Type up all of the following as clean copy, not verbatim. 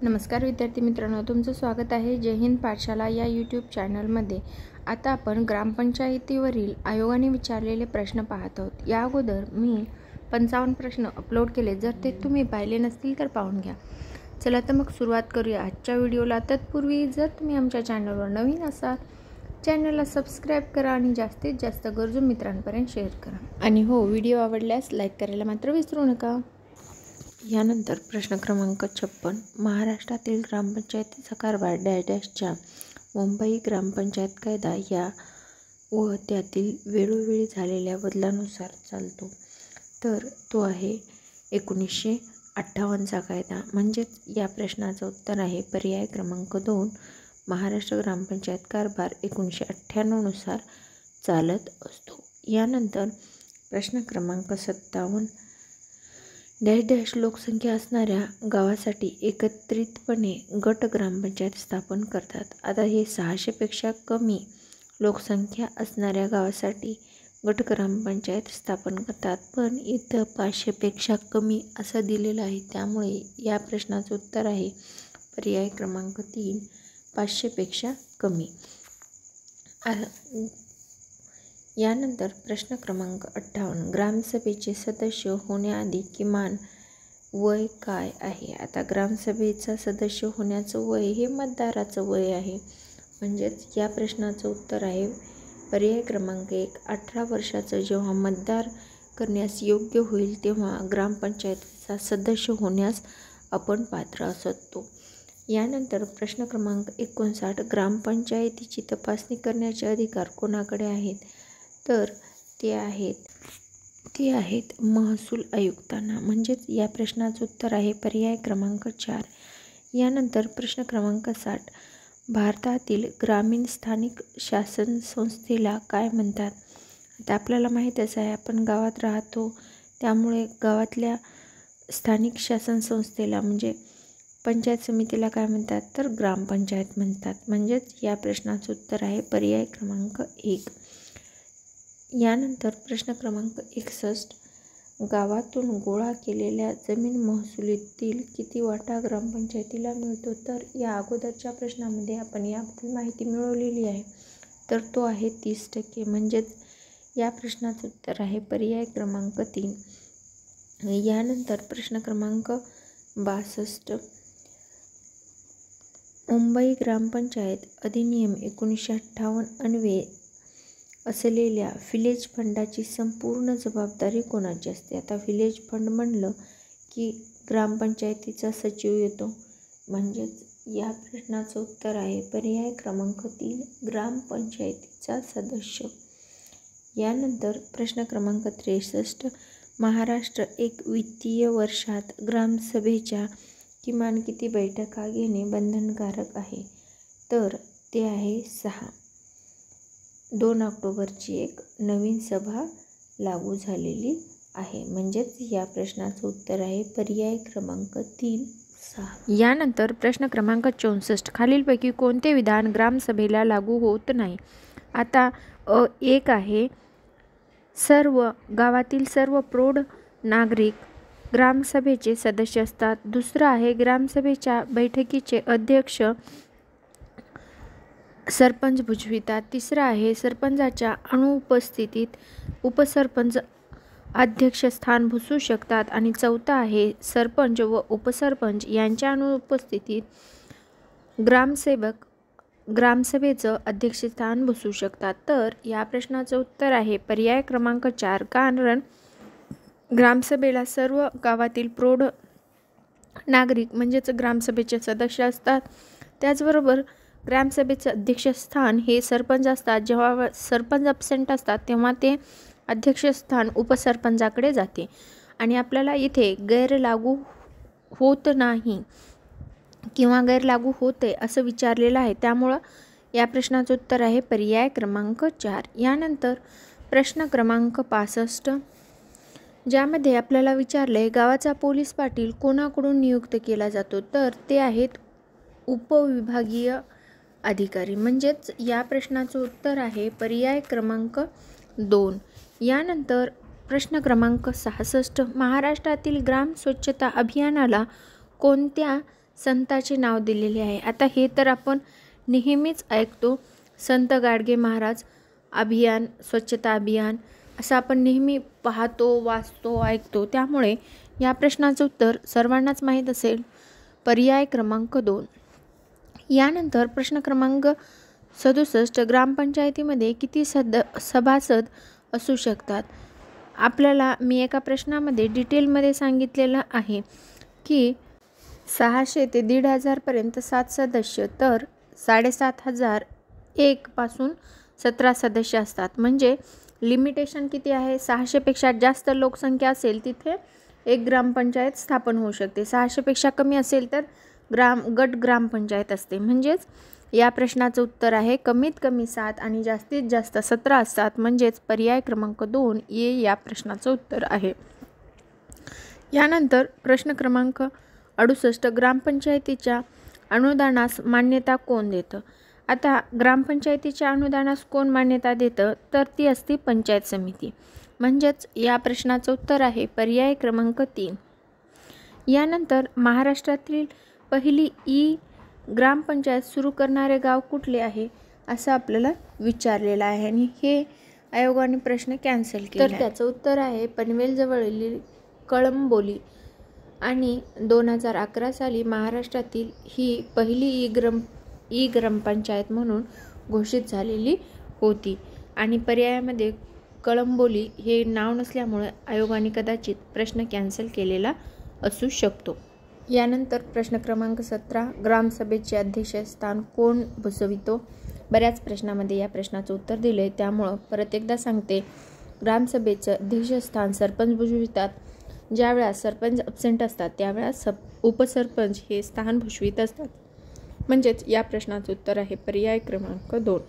नमस्कार विद्यार्थी मित्रांनो, तुमचं स्वागत आहे जय हिंद पाठशाला या यूट्यूब चॅनलमध्ये। आता आपण ग्रामपंचायतीवरील आयोगाने विचारलेले प्रश्न पाहत आहोत। या अगोदर मी 55 प्रश्न अपलोड केले, जर ते तुम्ही पाहिले नसतील तर पाहून घ्या। चला तर मग सुरुवात करूया आजच्या व्हिडिओला। तत्पूर्वी जर तुम्ही आमच्या चॅनलवर नवीन असाल, चॅनलला सबस्क्राईब करा आणि जास्तीत जास्त गरजू मित्रांपर्यंत शेअर करा। आणि हो, व्हिडिओ आवडल्यास लाईक करायला मात्र विसरू नका। यानंतर प्रश्न क्रमांक 56, महाराष्ट्रातील ग्रामपंचायतीचा कारभार डॅशच्या मुंबई ग्रामपंचायत कायदा या व त्यातील वेळोवेळी झालेल्या बदलानुसार चालतो, तर तो आहे 1958चा कायदा। म्हणजेच या प्रश्नाचं उत्तर आहे पर्याय क्रमांक 2, महाराष्ट्र ग्रामपंचायत कारभार 1998 नुसार चालत असतो। यानंतर प्रश्न क्रमांक 57, डॅश लोकसंख्या असणाऱ्या गावासाठी एकत्रितपणे गट ग्रामपंचायत स्थापन करतात। आता हे 600 पेक्षा कमी लोकसंख्या असणाऱ्या गावासाठी गट ग्रामपंचायत स्थापन करतात, पण इथं 500 पेक्षा कमी असं दिलेलं आहे, त्यामुळे या प्रश्नाचं उत्तर आहे पर्याय क्रमांक 3, 500 पेक्षा कमी। यानंतर प्रश्न क्रमांक 58, ग्रामसभेचे सदस्य होण्याआधी किमान वय काय आहे? आता ग्रामसभेचा सदस्य होण्याचं वय हे मतदाराचं वय आहे, म्हणजेच या प्रश्नाचं उत्तर आहे पर्याय क्रमांक 1, 18 वर्षाचं जेव्हा मतदार करण्यास योग्य होईल तेव्हा ग्रामपंचायतीचा सदस्य होण्यास आपण पात्र असतो। यानंतर प्रश्न क्रमांक 59, ग्रामपंचायतीची तपासणी करण्याचे अधिकार कोणाकडे आहेत? तर ते आहेत महसूल आयुक्तांना। म्हणजेच या प्रश्नाचं उत्तर आहे पर्याय क्रमांक 4। यानंतर प्रश्न क्रमांक 60, भारतातील ग्रामीण स्थानिक शासन संस्थेला काय म्हणतात? आता आपल्याला माहीतच आहे, आपण गावात राहतो, त्यामुळे गावातल्या स्थानिक शासन संस्थेला म्हणजे पंचायत समितीला काय म्हणतात? तर ग्रामपंचायत म्हणतात। म्हणजेच या प्रश्नाचं उत्तर आहे पर्याय क्रमांक 1। यानंतर प्रश्न क्रमांक 61, गावातून गोळा केलेल्या जमीन महसुलीतील किती वाटा ग्रामपंचायतीला मिळतो? तर या अगोदरच्या प्रश्नामध्ये आपण याबद्दल माहिती मिळवलेली आहे, तर तो आहे 30%। म्हणजेच या प्रश्नाचं उत्तर आहे पर्याय क्रमांक 3। यानंतर प्रश्न क्रमांक 62, मुंबई ग्रामपंचायत अधिनियम 1958 अन्वये असलेल्या व्हिलेज फंडाची संपूर्ण जबाबदारी कोणाची असते? आता व्हिलेज फंड म्हणलं की ग्रामपंचायतीचा सचिव येतो, म्हणजेच या प्रश्नाचं उत्तर आहे पर्याय क्रमांक 3, ग्रामपंचायतीचा सदस्य। यानंतर प्रश्न क्रमांक 63, महाराष्ट्र एक वित्तीय वर्षात ग्रामसभेच्या किमान किती बैठका घेणे बंधनकारक आहे? तर ते आहे 6। 2 ऑक्टोबरची एक नवीन सभा लागू झालेली आहे। म्हणजेच या प्रश्नाचं उत्तर आहे पर्याय क्रमांक 3, 6। यानंतर प्रश्न क्रमांक 64, खालीलपैकी कोणते विधान ग्रामसभेला लागू होत नाही? आता 1 आहे गावातील सर्व प्रौढ नागरिक ग्रामसभेचे सदस्य असतात। दुसरं आहे ग्रामसभेच्या बैठकीचे अध्यक्ष सरपंच भूषवितात। तिसरं आहे सरपंचाच्या अनुपस्थितीत उपसरपंच अध्यक्षस्थान भूषवू शकतात। आणि चौथा आहे सरपंच व उपसरपंच यांच्या अनुपस्थितीत ग्रामसेवक ग्रामसभेचं अध्यक्षस्थान भूषवू शकतात। तर या प्रश्नाचं उत्तर आहे पर्याय क्रमांक 4, कारण ग्रामसभेला सर्व गावातील प्रौढ नागरिक म्हणजेच ग्रामसभेचे सदस्य असतात। त्याचबरोबर ग्रामसभेचं अध्यक्षस्थान हे सरपंच असतात। जेव्हा सरपंच ॲब्सेंट असतात तेव्हा ते अध्यक्षस्थान उपसरपंचाकडे जाते। आणि आपल्याला इथे गैरलागू होत नाही किंवा गैरलागू होते असं विचारलेलं आहे, त्यामुळं या प्रश्नाचं उत्तर आहे पर्याय क्रमांक 4। यानंतर प्रश्न क्रमांक 65, ज्यामध्ये आपल्याला विचारले गावाचा पोलीस पाटील कोणाकडून नियुक्त केला जातो? तर ते आहेत उपविभागीय अधिकारी। म्हणजेच या प्रश्नाचं उत्तर आहे पर्याय क्रमांक 2। यानंतर प्रश्न क्रमांक 66, महाराष्ट्रातील ग्राम स्वच्छता अभियानाला कोणत्या संताचे नाव दिलेले आहे। आता हे तर आपण नेहमीच ऐकतो, संत गाडगे महाराज अभियान, स्वच्छता अभियान असं आपण नेहमी पाहतो, वाचतो, ऐकतो। त्यामुळे या प्रश्नाचं उत्तर सर्वांनाच माहीत असेल, पर्याय क्रमांक 2। यानंतर प्रश्न क्रमांक 67, ग्रामपंचायतीमध्ये किती सभासद असू शकतात? आपल्याला मी एका प्रश्नामध्ये डिटेलमध्ये सांगितलेलं आहे की 600 ते 1500 पर्यंत 7 सदस्य, तर 7501 पासून 17 सदस्य असतात। म्हणजे लिमिटेशन किती आहे? 600 पेक्षा जास्त लोकसंख्या असेल तिथे एक ग्रामपंचायत स्थापन होऊ शकते, 600 पेक्षा कमी असेल तर गट ग्रामपंचायत असते। म्हणजेच या प्रश्नाचं उत्तर आहे कमीत कमी 7 आणि जास्तीत जास्त 17 असतात। म्हणजेच पर्याय क्रमांक 2 या प्रश्नाचं उत्तर आहे। यानंतर प्रश्न क्रमांक 68, ग्रामपंचायतीच्या अनुदानास मान्यता कोण देतं? आता ग्रामपंचायतीच्या अनुदानास कोण मान्यता देतं? तर ती असते पंचायत समिती। म्हणजेच या प्रश्नाचं उत्तर आहे पर्याय क्रमांक 3। यानंतर महाराष्ट्रातील पहिली ग्रामपंचायत सुरू करणारे गाव कुठले आहे असं आपल्याला विचारलेलं आहे आणि हे आयोगाने प्रश्न कॅन्सल केला। तर त्याचं उत्तर आहे पनवेलजवळील कळंबोली आणि 2011 साली महाराष्ट्रातील ही पहिली ई ग्रामपंचायत म्हणून घोषित झालेली होती आणि पर्यायामध्ये कळंबोली हे नाव नसल्यामुळे आयोगाने कदाचित प्रश्न कॅन्सल केलेला असू शकतो। यानंतर प्रश्न क्रमांक 17, ग्रामसभेचे अध्यक्षस्थान कोण भूषवितो? बऱ्याच प्रश्नामध्ये या प्रश्नाचं उत्तर दिले, त्यामुळं परत एकदा सांगते, ग्रामसभेचं अध्यक्षस्थान सरपंच भूषवितात। ज्या वेळा सरपंच ॲब्सेंट असतात त्यावेळेस उपसरपंच हे स्थान भूषवित असतात। म्हणजेच या प्रश्नाचं उत्तर आहे पर्याय क्रमांक 2।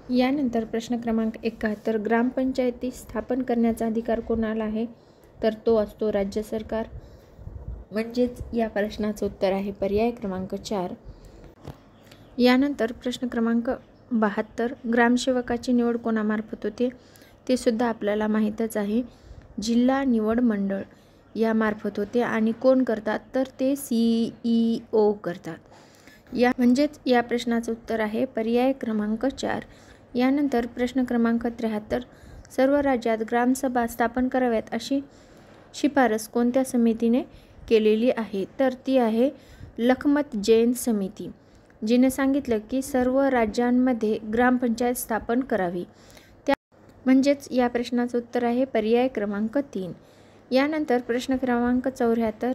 यानंतर प्रश्न क्रमांक 71, ग्रामपंचायती स्थापन करण्याचा अधिकार कोणाला आहे? तर तो असतो राज्य सरकार। म्हणजेच या प्रश्नाचं उत्तर आहे पर्याय क्रमांक 4। यानंतर प्रश्न क्रमांक 72, ग्रामसेवकाची निवड कोणामार्फत होते? ते सुद्धा आपल्याला माहीतच आहे, जिल्हा निवड मंडळ यामार्फत होते आणि कोण करतात? तर ते CEO करतात। म्हणजेच या प्रश्नाचं उत्तर आहे पर्याय क्रमांक 4। यानंतर प्रश्न क्रमांक 73, सर्व राज्यात ग्रामसभा स्थापन कराव्यात अशी शिफारस कोणत्या समितीने केलेली आहे? तर ती आहे लखपत जैन समिती, जिने सांगितलं की सर्व राज्यांमध्ये ग्रामपंचायत स्थापन करावी। म्हणजेच या प्रश्नाचं उत्तर आहे पर्याय क्रमांक 3। यानंतर प्रश्न क्रमांक 74,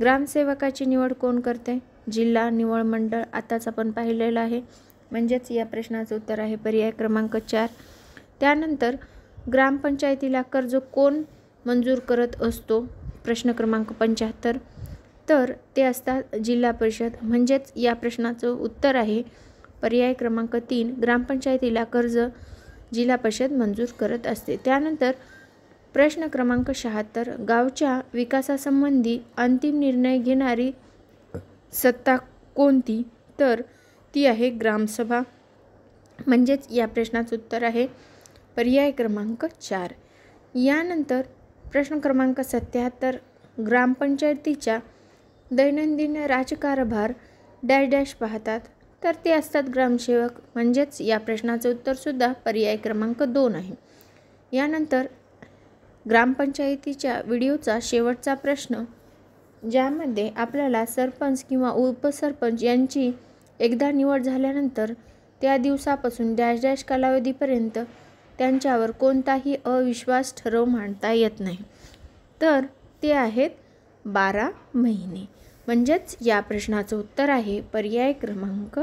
ग्रामसेवकाची निवड कोण करते? जिल्हा निवड मंडळ आताच आपण पाहिलेलं आहे। म्हणजेच या प्रश्नाचं उत्तर आहे पर्याय क्रमांक 4। त्यानंतर ग्रामपंचायतीला कर्ज कोण मंजूर करत असतो? प्रश्न क्रमांक 75, तर ते असतात जिल्हा परिषद। म्हणजेच या प्रश्नाचं उत्तर आहे पर्याय क्रमांक 3, ग्रामपंचायतीला कर्ज जिल्हा परिषद मंजूर करत असते। त्यानंतर प्रश्न क्रमांक 76, गावच्या विकासासंबंधी अंतिम निर्णय घेणारी सत्ता कोणती? तर ती आहे ग्रामसभा। म्हणजेच या प्रश्नाचं उत्तर आहे पर्याय क्रमांक 4। यानंतर प्रश्न क्रमांक 77, ग्रामपंचायतीच्या दैनंदिन राजकारभार डॅश पाहतात? तर ते असतात ग्रामसेवक। म्हणजेच या प्रश्नाचं उत्तर सुद्धा पर्याय क्रमांक 2 आहे। यानंतर ग्रामपंचायतीच्या व्हिडिओचा शेवटचा प्रश्न, ज्यामध्ये आपल्याला सरपंच किंवा उपसरपंच यांची एकदा निवड झाल्यानंतर त्या दिवसापासून डॅश कालावधीपर्यंत त्यांच्यावर कोणताही अविश्वास ठराव मांडता येत नाही, तर ते आहेत 12 महिने। म्हणजेच या प्रश्नाचं उत्तर आहे पर्याय क्रमांक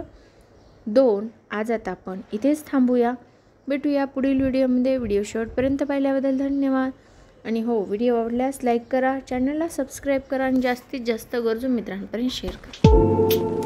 2। आज आता आपण इथेच थांबूया, भेटूया पुढील व्हिडिओमध्ये। व्हिडिओ शेवटपर्यंत पाहिल्याबद्दल धन्यवाद आणि हो, व्हिडिओ आवडल्यास लाईक करा, चॅनलला सबस्क्राईब करा आणि जास्तीत जास्त गरजू मित्रांपर्यंत शेअर करा।